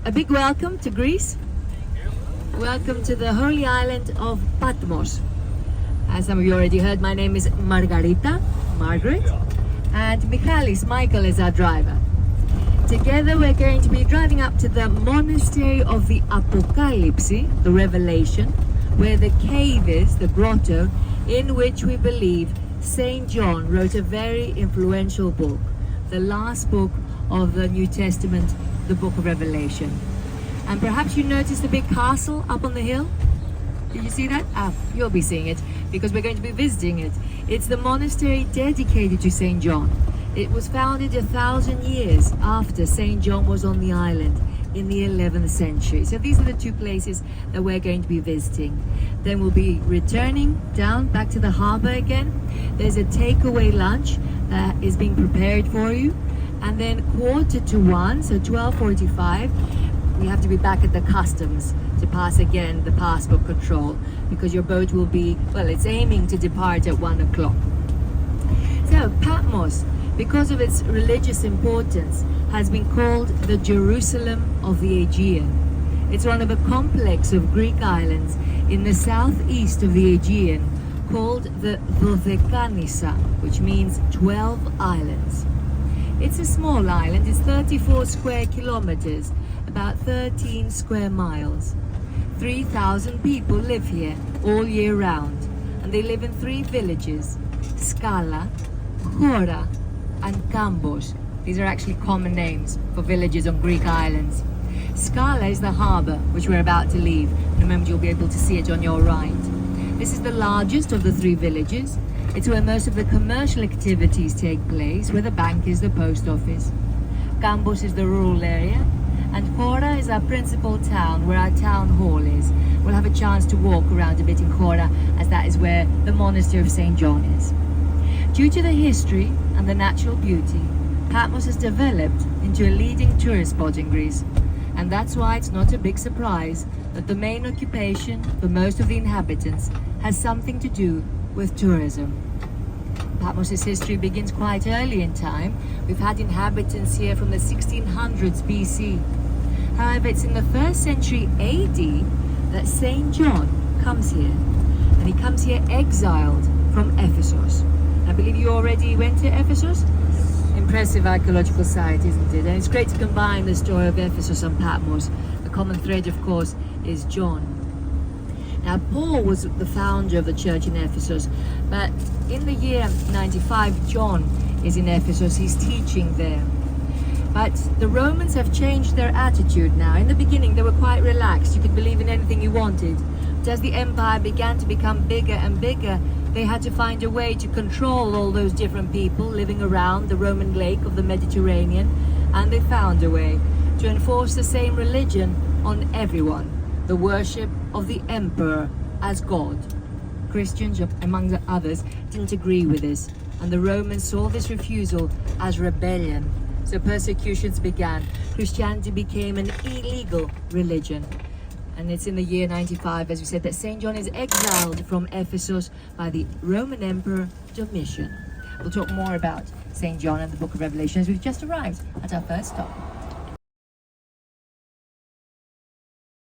a big welcome to Greece. Welcome to the holy island of Patmos. As some of you already heard, my name is Margarita, Margaret, and Michalis, Michael, is our driver. Together we're going to be driving up to the monastery of the Apocalypse, the Revelation, where the cave is, the grotto, in which we believe Saint John wrote a very influential book, the last book of the New Testament, the book of Revelation. And perhaps you noticed the big castle up on the hill? Did you see that? You'll be seeing it because we're going to be visiting it. It's the monastery dedicated to Saint John. It was founded 1,000 years after Saint John was on the island in the 11th century. So these are the two places that we're going to be visiting. Then we'll be returning down back to the harbor again. There's a takeaway lunch that is being prepared for you. And then 1:45, so 12:45, we have to be back at the customs to pass again the passport control because your boat will be, well, it's aiming to depart at 1 o'clock. So Patmos, because of its religious importance, has been called the Jerusalem of the Aegean. It's one of a complex of Greek islands in the southeast of the Aegean called the Dodekanissa, which means 12 islands. It's a small island, it's 34 square kilometers, about 13 square miles. 3,000 people live here all year round, and they live in 3 villages, Skala, Chora, and Kambos. These are actually common names for villages on Greek islands. Skala is the harbour, which we're about to leave. In a moment you'll be able to see it on your right. This is the largest of the 3 villages. It's where most of the commercial activities take place, where the bank is, the post office. Kambos is the rural area, and Chora is our principal town, where our town hall is. We'll have a chance to walk around a bit in Chora, as that is where the monastery of St. John is. Due to the history and the natural beauty, Patmos has developed into a leading tourist spot in Greece. And that's why it's not a big surprise that the main occupation for most of the inhabitants has something to do with tourism. Patmos' history begins quite early in time. We've had inhabitants here from the 1600s BC. However, it's in the 1st century AD that St. John comes here. And he comes here exiled from Ephesus. I believe you already went to Ephesus? Impressive archaeological site, isn't it? And it's great to combine the story of Ephesus and Patmos. The common thread, of course, is John. Now, Paul was the founder of the church in Ephesus, but in the year 95, John is in Ephesus. He's teaching there. But the Romans have changed their attitude now. In the beginning, they were quite relaxed. You could believe in anything you wanted. But as the empire began to become bigger and bigger, they had to find a way to control all those different people living around the Roman lake of the Mediterranean, and they found a way to enforce the same religion on everyone, the worship of the emperor as God. Christians, among the others, didn't agree with this, and the Romans saw this refusal as rebellion. So persecutions began. Christianity became an illegal religion. And it's in the year 95, as we said, that St. John is exiled from Ephesus by the Roman Emperor Domitian. We'll talk more about St. John and the book of Revelation as we've just arrived at our first stop.